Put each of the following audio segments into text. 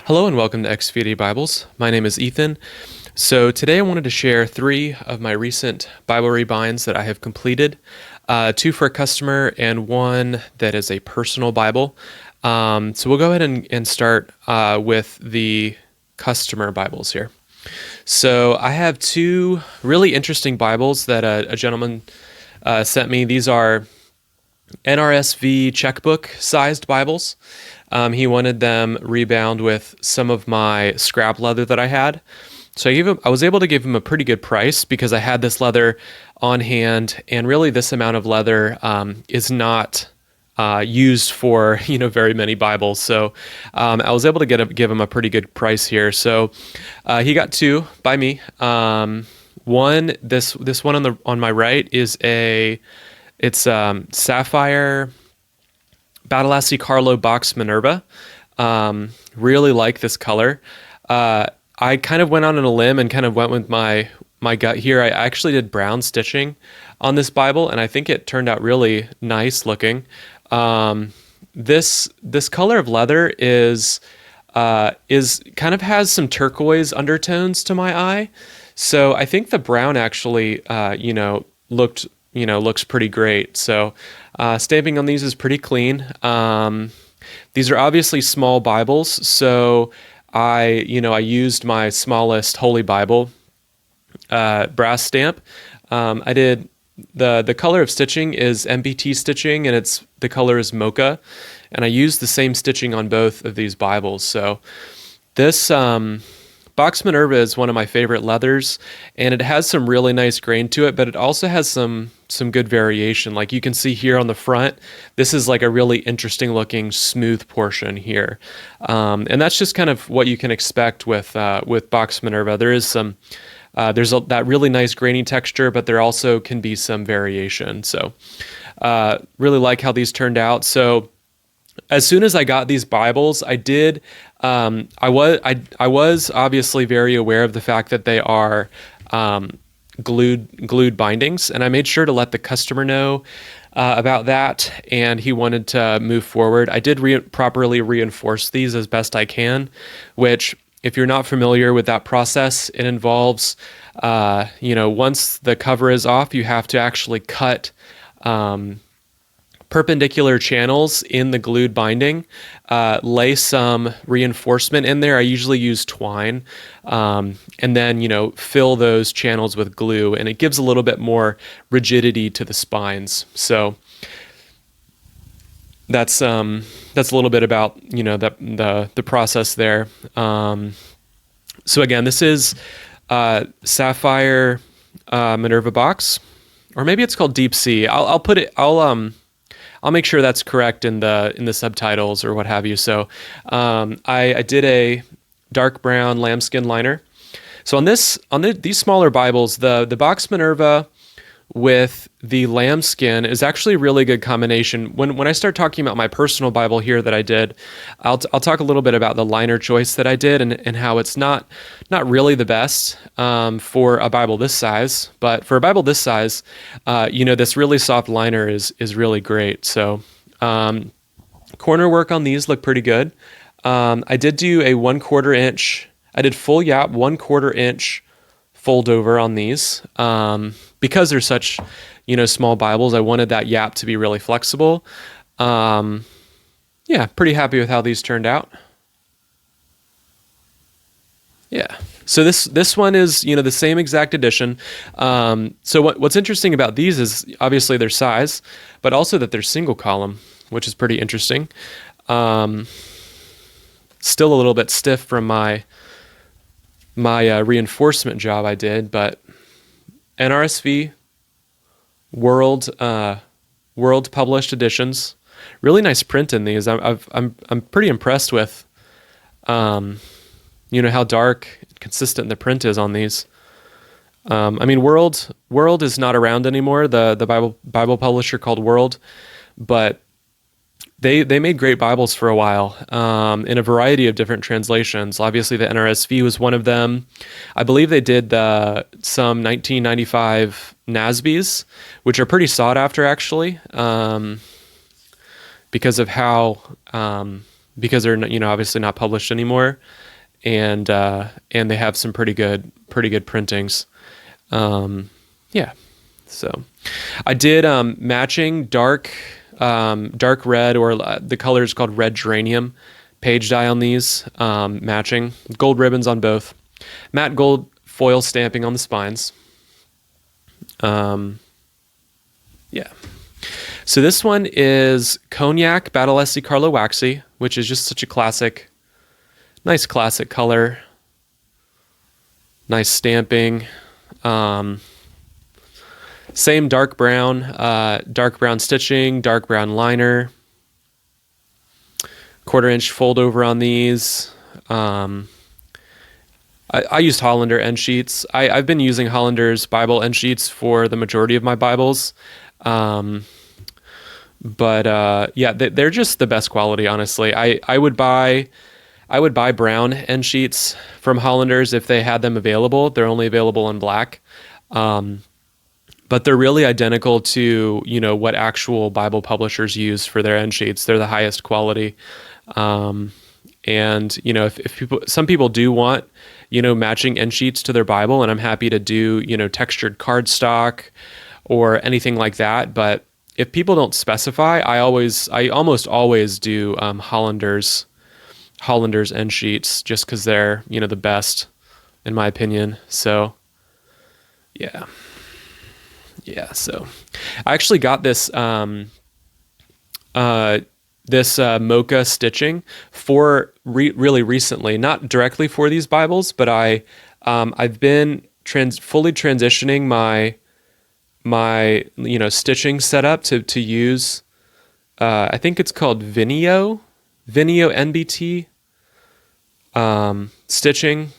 Hello and welcome to Ex Fide Bibles. My name is Ethan. So today I wanted to share 3 of my recent Bible rebinds that I have completed, 2 for a customer and 1 that is a personal Bible. So we'll go ahead and start with the customer Bibles here. So I have 2 really interesting Bibles that a gentleman sent me. These are NRSV checkbook sized Bibles. He wanted them rebound with some of my scrap leather that I had. So I was able to give him a pretty good price because I had this leather on hand, and really this amount of leather is not used for very many Bibles. So I was able to give him a pretty good price here. So he got 2 by me. This one on my right is it's Sapphire Battlelassie Carlo Box Minerva. Really like this color. I kind of went on a limb and kind of went with my gut here. I actually did brown stitching on this Bible, and I think it turned out really nice looking. This color of leather is kind of has some turquoise undertones to my eye. So I think the brown actually looks pretty great. So stamping on these is pretty clean. These are obviously small Bibles, so I used my smallest Holy Bible brass stamp. I did the color of stitching is MBT stitching, and the color is mocha, and I used the same stitching on both of these Bibles. So this Box Minerva is one of my favorite leathers, and it has some really nice grain to it, but it also has some good variation. Like you can see here on the front, this is like a really interesting looking smooth portion here. And that's just kind of what you can expect with Box Minerva. There is that really nice grainy texture, but there also can be some variation. So really like how these turned out. So as soon as I got these Bibles, I did. I was obviously very aware of the fact that they are glued bindings, and I made sure to let the customer know about that. And he wanted to move forward. I did properly reinforce these as best I can, which, if you're not familiar with that process, it involves once the cover is off, you have to actually cut perpendicular channels in the glued binding, lay some reinforcement in there. I usually use twine, and then, fill those channels with glue, and it gives a little bit more rigidity to the spines. So that's a little bit about, the process there. So again, this is Sapphire Minerva box, or maybe it's called Deep Sea. I'll make sure that's correct in the subtitles or what have you. So I did a dark brown lambskin liner. So on these smaller Bibles, the Box Minerva with the lambskin is actually a really good combination. When I start talking about my personal Bible here that I did, I'll talk a little bit about the liner choice that I did and how it's not really the best for a Bible this size, but for a Bible this size, this really soft liner is really great. So corner work on these look pretty good. I did do a 1/4 inch. I did full yap 1/4 inch fold over on these. Because they're such, small Bibles, I wanted that yap to be really flexible. Pretty happy with how these turned out. Yeah. So this one is, the same exact edition. So what's interesting about these is obviously their size, but also that they're single column, which is pretty interesting. Still a little bit stiff from my reinforcement job I did, but NRSV World published editions. Really nice print in these. I'm pretty impressed with how dark and consistent the print is on these. World is not around anymore. The Bible publisher called World, but They made great Bibles for a while in a variety of different translations. Obviously, the NRSV was one of them. I believe they did some 1995 NASBs, which are pretty sought after, actually, because of how because they're obviously not published anymore, and they have some pretty good printings. Yeah, so I did matching dark red, or the color is called red geranium, page dye on these, matching gold ribbons on both, matte gold foil stamping on the spines. Yeah. So this one is Cognac Battlesty Carlo Waxy, which is just such a classic, nice classic color, nice stamping. Same dark brown stitching, dark brown liner, 1/4 inch fold over on these. I used Hollander end sheets. I've been using Hollander's Bible end sheets for the majority of my Bibles. But yeah, they're just the best quality, honestly. I would buy brown end sheets from Hollander's if they had them available. They're only available in black. But they're really identical to, what actual Bible publishers use for their end sheets. They're the highest quality. And, if some people do want, matching end sheets to their Bible, and I'm happy to do, textured cardstock or anything like that. But if people don't specify, I almost always do Hollander's end sheets, just because they're, the best, in my opinion. So, yeah. Yeah, so I actually got this mocha stitching for really recently, not directly for these Bibles, but I've been fully transitioning my stitching setup to use I think it's called Vineo NBT stitching.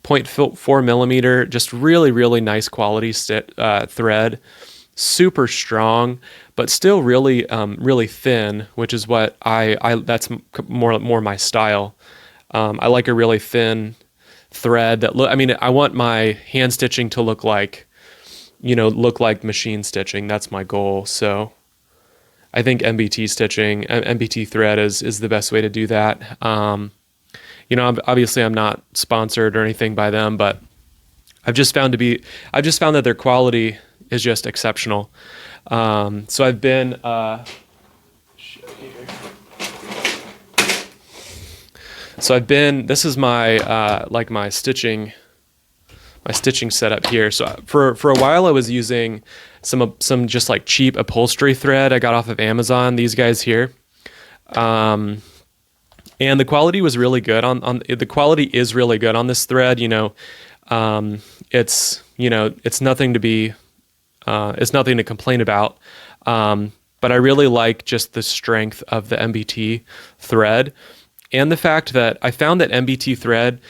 0.4 millimeter, just really nice quality thread, super strong, but still really thin, which is what that's more my style. I like a really thin thread that I want my hand stitching to look like machine stitching. That's my goal. So I think NBT thread is the best way to do that. Obviously I'm not sponsored or anything by them, but I've just found that their quality is just exceptional. So I've been, this is my, my stitching setup here. So for a while I was using some just like cheap upholstery thread I got off of Amazon, these guys here. And the quality was really good the quality is really good on this thread. It's nothing to complain about. But I really like just the strength of the MBT thread, and the fact that I found that MBT thread,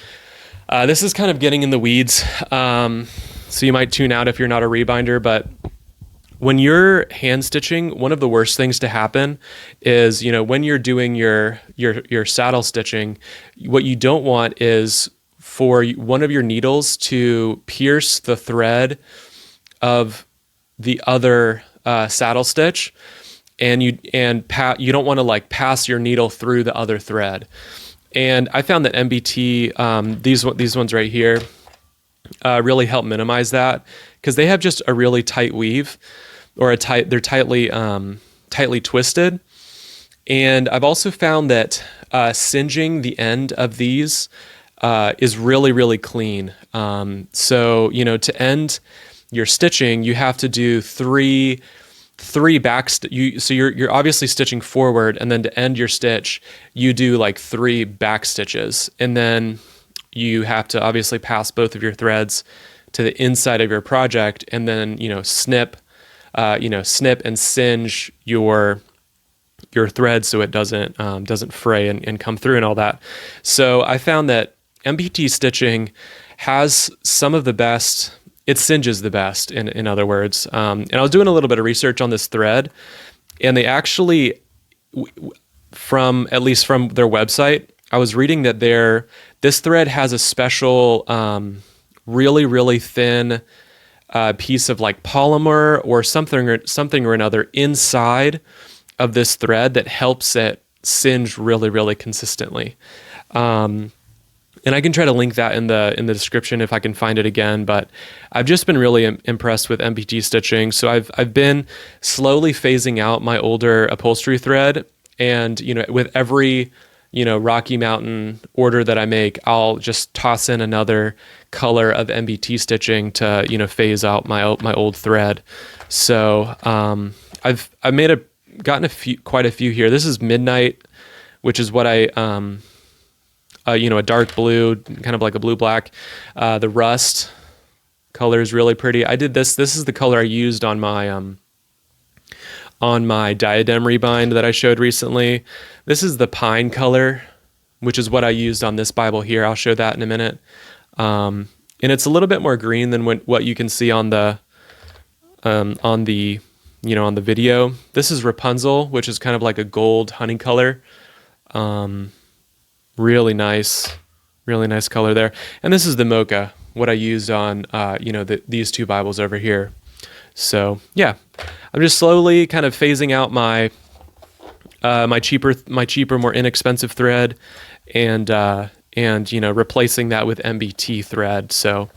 this is kind of getting in the weeds. So you might tune out if you're not a rebinder, but when you're hand stitching, one of the worst things to happen is, when you're doing your saddle stitching, what you don't want is for one of your needles to pierce the thread of the other saddle stitch, and you don't want to pass your needle through the other thread. And I found that MBT, these ones right here, really help minimize that, because they have just a really tight weave, or they're tightly twisted. And I've also found that singeing the end of these is really clean. So to end your stitching, you have to do three back. So you're obviously stitching forward, and then to end your stitch, you do 3 back stitches, and then you have to obviously pass both of your threads to the inside of your project, and then snip and singe your thread so it doesn't fray and come through and all that. So I found that MBT stitching has some of the best. It singes the best, in other words. And I was doing a little bit of research on this thread, and they actually, at least from their website, I was reading that this thread has a special, really thin piece of polymer or something or another inside of this thread that helps it singe really, really consistently. And I can try to link that in the description if I can find it again. But I've just been really impressed with MPT stitching. So I've been slowly phasing out my older upholstery thread, and with every Rocky Mountain order that I make, I'll just toss in another color of MBT stitching to phase out my old thread. So I've gotten quite a few here. This is Midnight, which is what I a dark blue, kind of like a blue-black. The rust color is really pretty. I did this. This is the color I used on my diadem rebind that I showed recently. This is the pine color, which is what I used on this Bible here. I'll show that in a minute. And it's a little bit more green than what you can see on the video. This is Rapunzel, which is kind of like a gold honey color. Really nice color there. And this is the mocha, what I used on, these two Bibles over here. So yeah, I'm just slowly kind of phasing out my cheaper, more inexpensive thread, and replacing that with MBT thread. So,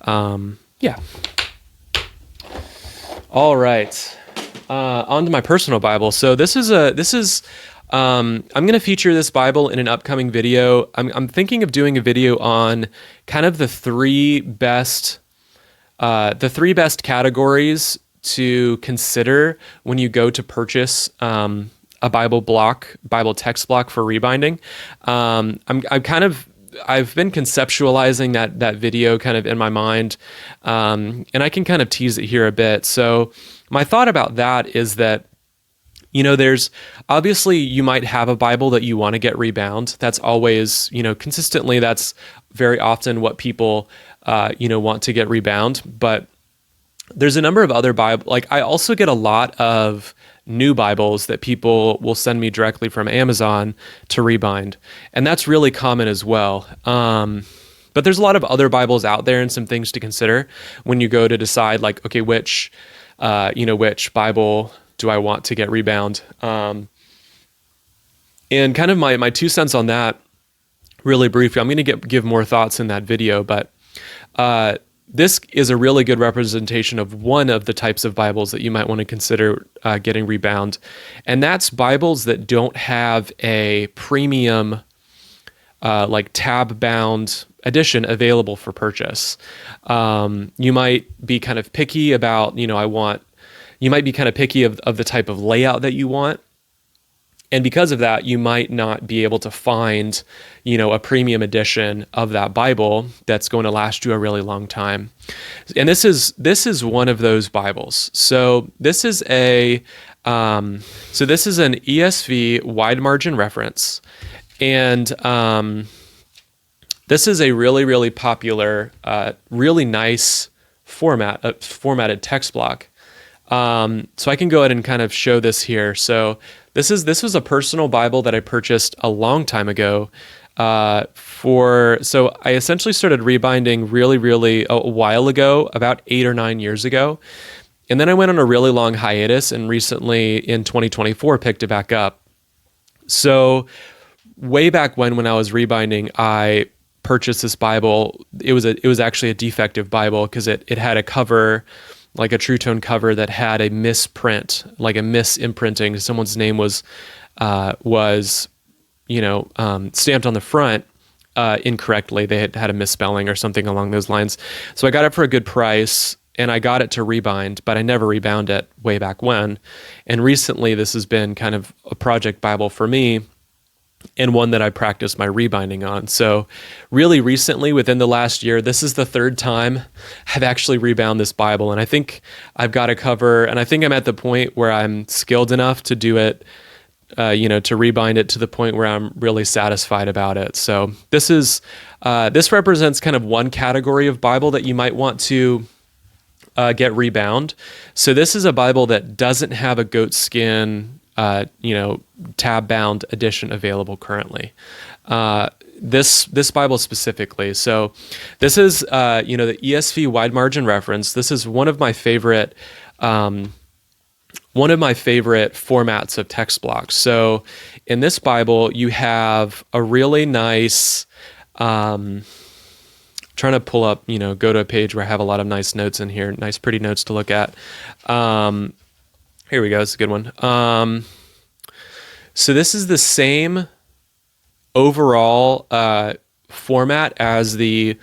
yeah. All right. On to my personal Bible. So I'm going to feature this Bible in an upcoming video. I'm thinking of doing a video on kind of the three best categories to consider when you go to purchase a Bible text block for rebinding. I've been conceptualizing that video kind of in my mind, and I can kind of tease it here a bit. So my thought about that is that, there's obviously, you might have a Bible that you want to get rebound. That's always, consistently, that's very often what people, want to get rebound. But there's a number of other Bible, like I also get a lot of new Bibles that people will send me directly from Amazon to rebind. And that's really common as well. But there's a lot of other Bibles out there and some things to consider when you go to decide, like, okay, which Bible do I want to get rebound? And kind of my 2 cents on that, really briefly. I'm going to give more thoughts in that video, but this is a really good representation of one of the types of Bibles that you might want to consider getting rebound, and that's Bibles that don't have a premium, like tab-bound edition available for purchase. You might be kind of picky about, you might be kind of picky of the type of layout that you want. And because of that, you might not be able to find, a premium edition of that Bible that's going to last you a really long time. And this is one of those Bibles. So this is an ESV Wide Margin reference. And this is a really, really popular, really nice formatted text block. So I can go ahead and kind of show this here. So this was a personal Bible that I purchased a long time ago. So I essentially started rebinding really a while ago, about 8 or 9 years ago. And then I went on a really long hiatus, and recently in 2024 picked it back up. So way back when I was rebinding, I purchased this Bible. It was actually a defective Bible because it had a cover, like a True Tone cover, that had a misprint, like a misimprinting. Someone's name was stamped on the front incorrectly. They had a misspelling or something along those lines. So I got it for a good price, and I got it to rebind, but I never rebound it way back when. And recently, this has been kind of a project Bible for me, and one that I practice my rebinding on. So really recently, within the last year, this is the third time I've actually rebound this Bible. And I think I've got a cover, and I think I'm at the point where I'm skilled enough to do it, to rebind it to the point where I'm really satisfied about it. So this represents kind of one category of Bible that you might want to get rebound. So this is a Bible that doesn't have a goat skin tab-bound edition available currently. This Bible specifically. So this is, the ESV Wide Margin reference. This is one of my favorite one of my favorite formats of text blocks. So in this Bible, you have a really nice, trying to pull up, go to a page where I have a lot of nice notes in here, nice, pretty notes to look at. Here we go. It's a good one. So this is the same overall format as the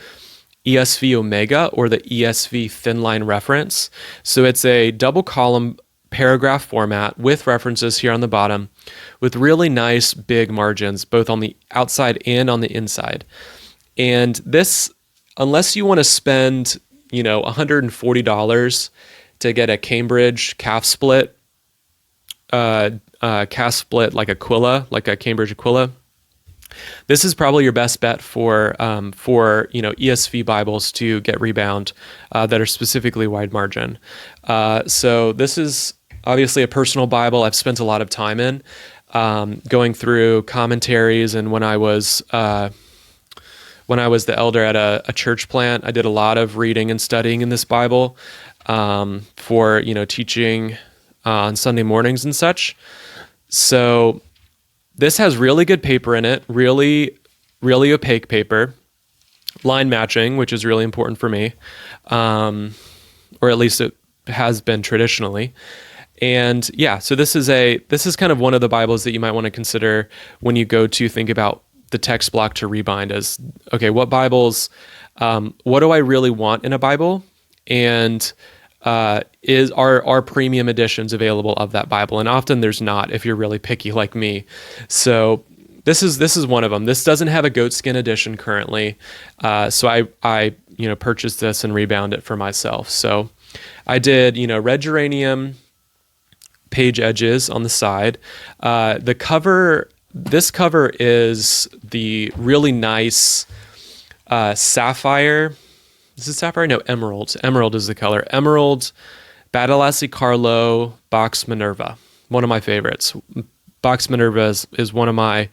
ESV Omega or the ESV thin line reference. So it's a double column paragraph format with references here on the bottom with really nice big margins, both on the outside and on the inside. And this, unless you want to spend, $140 to get a Cambridge calf split, like Aquila, like a Cambridge Aquila, this is probably your best bet for ESV Bibles to get rebound that are specifically wide margin. So this is obviously a personal Bible I've spent a lot of time in, going through commentaries. And when I was the elder at a church plant, I did a lot of reading and studying in this Bible for teaching on Sunday mornings and such. So this has really good paper in it, really, really opaque paper, line matching, which is really important for me, or at least it has been traditionally. And yeah, so this is kind of one of the Bibles that you might want to consider when you go to think about the text block to rebind as, okay, what Bibles, what do I really want in a Bible? And are premium editions available of that Bible? And often there's not, if you're really picky like me. So this is one of them. This doesn't have a goatskin edition currently. So I purchased this and rebound it for myself. So I did, red geranium page edges on the side. This cover is the really nice sapphire. Is it sapphire? No, emerald. Emerald is the color. Emerald, Badalassi Carlo, Box Minerva. One of my favorites. Box Minerva is one of my,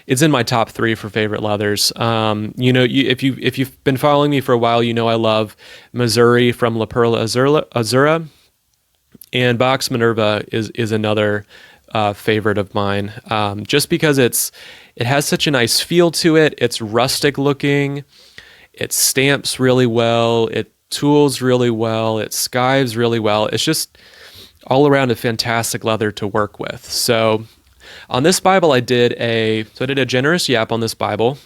it's in my top 3 for favorite leathers. If you've been following me for a while, I love Missouri from La Perla Azura, and Box Minerva is another favorite of mine. Just because it has such a nice feel to it. It's rustic looking. It stamps really well. It tools really well. It skives really well. It's just all around a fantastic leather to work with. So on this Bible, I did a generous yap on this Bible.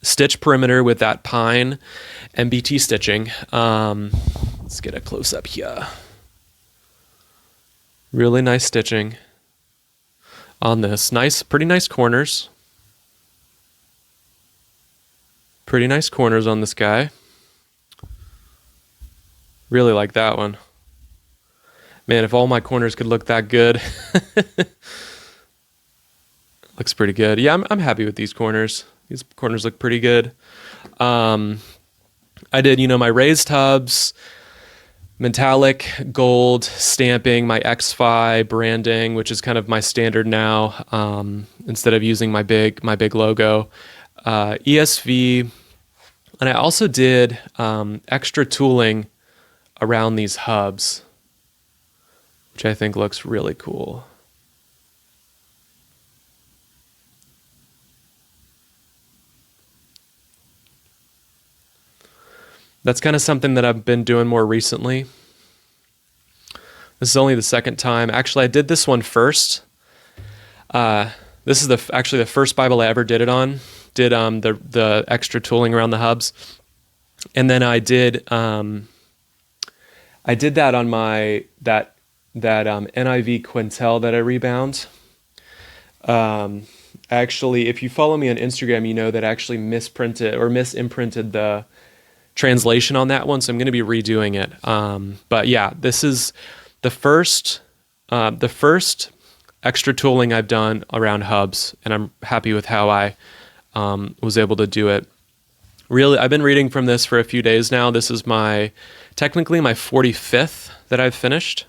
Stitch perimeter with that pine MBT stitching. Let's get a close up here. Really nice stitching on this. Pretty nice corners. Pretty nice corners on this guy. Really like that one. Man, if all my corners could look that good. Looks pretty good. Yeah, I'm happy with these corners. These corners look pretty good. I did, my raised hubs, metallic gold stamping, my Ex Fide branding, which is kind of my standard now, instead of using my big logo. ESV, and I also did extra tooling around these hubs, which I think looks really cool. That's kind of something that I've been doing more recently. This is only the second time. Actually, I did this one first. This is actually the first Bible I ever did it on. Did the extra tooling around the hubs, and then I did that on my that NIV Quintel that I rebound. Actually, if you follow me on Instagram, you know that I actually misimprinted the translation on that one, so I'm going to be redoing it. But yeah, this is the first extra tooling I've done around hubs, and I'm happy with how I was able to do it. Really, I've been reading from this for a few days now. This is technically my 45th that I've finished,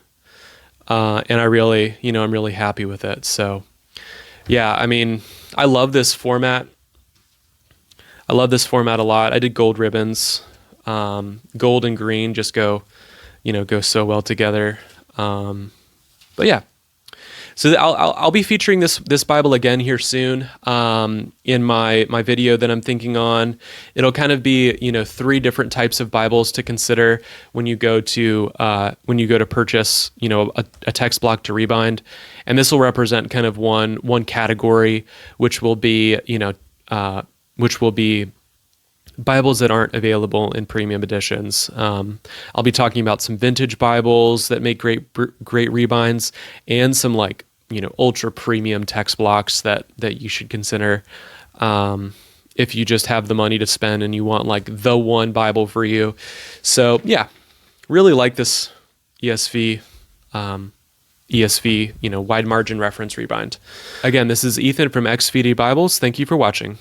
and I'm really happy with it. So yeah, I mean, I love this format. I love this format a lot. I did gold ribbons. Gold and green just go so well together. But yeah. So I'll be featuring this Bible again here soon in my video that I'm thinking on. It'll kind of be 3 different types of Bibles to consider when you go to purchase a text block to rebind, and this will represent kind of one category, which will be Bibles that aren't available in premium editions. I'll be talking about some vintage Bibles that make great rebinds, and some ultra premium text blocks that you should consider if you just have the money to spend and you want the one Bible for you. So yeah, really like this ESV Wide Margin reference rebind. Again, this is Ethan from Ex Fide Bibles. Thank you for watching.